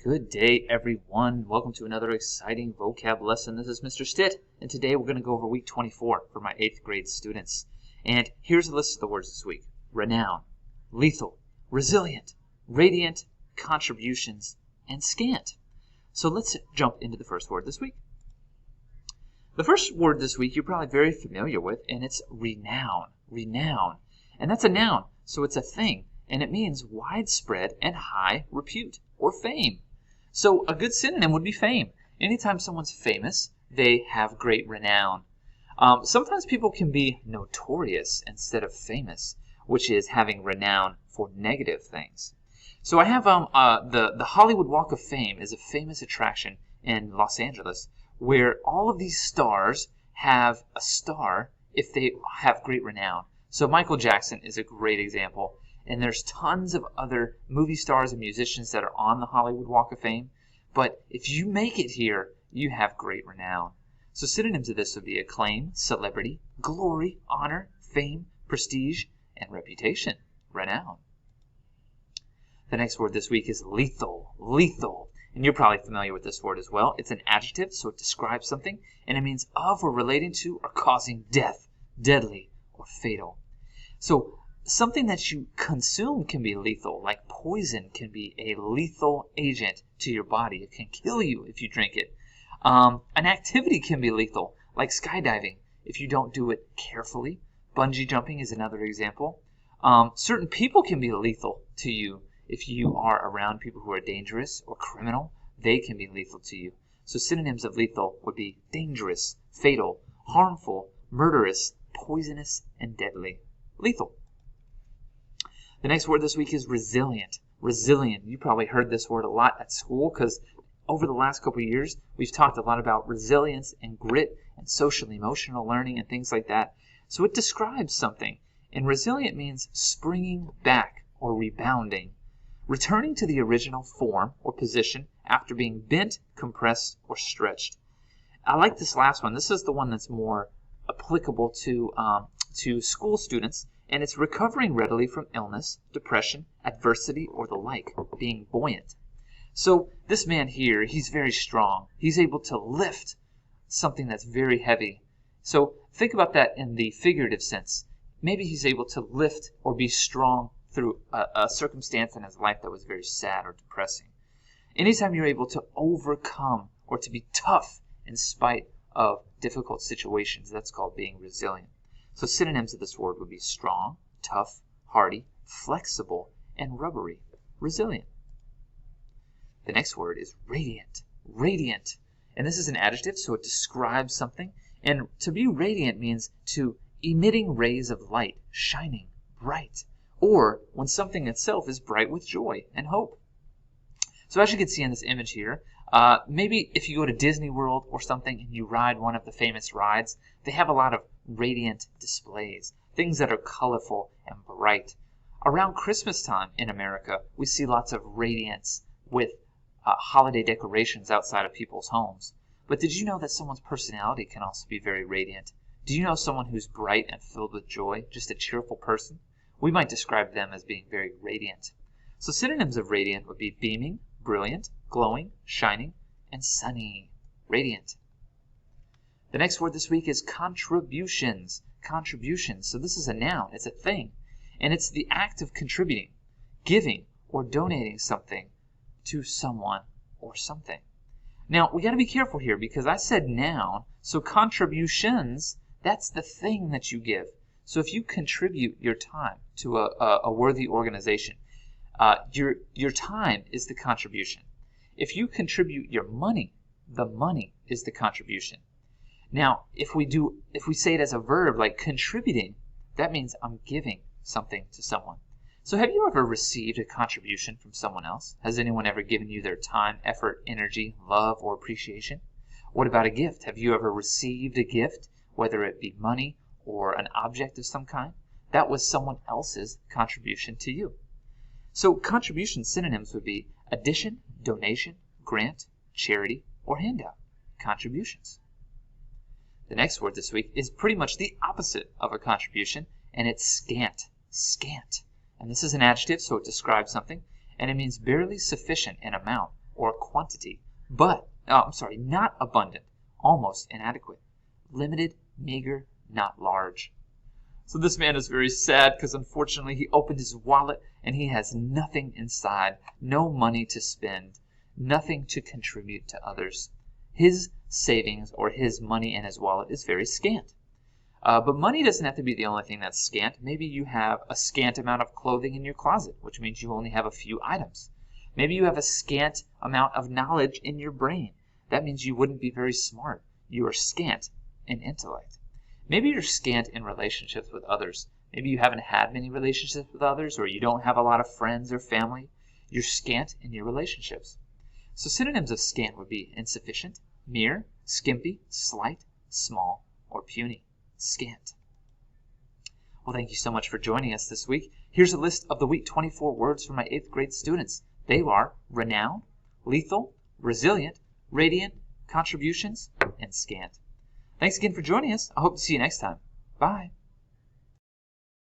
Good day, everyone. Welcome to another exciting vocab lesson. This is Mr. Stitt, and today we're going to go over week 24 for my 8th grade students. And here's a list of the words this week. Renown, lethal, resilient, radiant, contributions, and scant. So let's jump into the first word this week. The first word this week you're probably very familiar with, and it's renown. Renown. And that's a noun, so it's a thing, and it means widespread and high repute or fame. So a good synonym would be fame. Anytime someone's famous, they have great renown. Sometimes people can be notorious instead of famous, which is having renown for negative things. So I have the Hollywood Walk of Fame is a famous attraction in Los Angeles where all of these stars have a star if they have great renown. So Michael Jackson is a great example. And there's tons of other movie stars and musicians that are on the Hollywood Walk of Fame. But if you make it here, you have great renown. So synonyms of this would be acclaim, celebrity, glory, honor, fame, prestige, and reputation. Renown. The next word this week is lethal. Lethal. And you're probably familiar with this word as well. It's an adjective, so it describes something. And it means of or relating to or causing death, deadly, or fatal. So something that you consume can be lethal, like poison can be a lethal agent to your body. It can kill you if you drink it. An activity can be lethal, like skydiving, if you don't do it carefully. Bungee jumping is another example. Certain people can be lethal to you if you are around people who are dangerous or criminal. They can be lethal to you. So synonyms of lethal would be dangerous, fatal, harmful, murderous, poisonous, and deadly. Lethal. The next word this week is resilient. Resilient. You probably heard this word a lot at school because over the last couple of years, we've talked a lot about resilience and grit and social emotional learning and things like that. So it describes something. And resilient means springing back or rebounding, returning to the original form or position after being bent, compressed, or stretched. I like this last one. This is the one that's more applicable to school students. And it's recovering readily from illness, depression, adversity, or the like, being buoyant. So this man here, he's very strong. He's able to lift something that's very heavy. So think about that in the figurative sense. Maybe he's able to lift or be strong through a circumstance in his life that was very sad or depressing. Anytime you're able to overcome or to be tough in spite of difficult situations, that's called being resilient. So synonyms of this word would be strong, tough, hardy, flexible, and rubbery. Resilient. The next word is radiant. Radiant. And this is an adjective, so it describes something. And to be radiant means to emitting rays of light, shining, bright, or when something itself is bright with joy and hope. So as you can see in this image here, maybe if you go to Disney World or something and you ride one of the famous rides, they have a lot of radiant displays, things that are colorful and bright. Around Christmas time in America, we see lots of radiance with holiday decorations outside of people's homes. But did you know that someone's personality can also be very radiant? Do you know someone who's bright and filled with joy, just a cheerful person? We might describe them as being very radiant. So synonyms of radiant would be beaming, brilliant, glowing, shining, and sunny. Radiant. The next word this week is contributions. Contributions. So this is a noun. It's a thing. And it's the act of contributing, giving, or donating something to someone or something. Now, we got to be careful here because I said noun. So contributions, that's the thing that you give. So if you contribute your time to a worthy organization, your time is the contribution. If you contribute your money, the money is the contribution. Now, if we say it as a verb like contributing, that means I'm giving something to someone. So have you ever received a contribution from someone else? Has anyone ever given you their time, effort, energy, love, or appreciation? What about a gift? Have you ever received a gift, whether it be money or an object of some kind? That was someone else's contribution to you. So contribution synonyms would be addition, donation, grant, charity, or handout. Contributions. The next word this week is pretty much the opposite of a contribution, and it's scant. Scant. And this is an adjective, so it describes something, and it means barely sufficient in amount, or quantity, but, not abundant, almost inadequate, limited, meager, not large. So this man is very sad because unfortunately he opened his wallet and he has nothing inside, no money to spend, nothing to contribute to others. His savings or his money in his wallet is very scant. But money doesn't have to be the only thing that's scant. Maybe you have a scant amount of clothing in your closet, which means you only have a few items. Maybe you have a scant amount of knowledge in your brain. That means you wouldn't be very smart. You are scant in intellect. Maybe you're scant in relationships with others. Maybe you haven't had many relationships with others, or you don't have a lot of friends or family. You're scant in your relationships. So synonyms of scant would be insufficient, mere, skimpy, slight, small, or puny. Scant. Well, thank you so much for joining us this week. Here's a list of the week 24 words for my 8th grade students. They are renown, lethal, resilient, radiant, contributions, and scant. Thanks again for joining us. I hope to see you next time. Bye.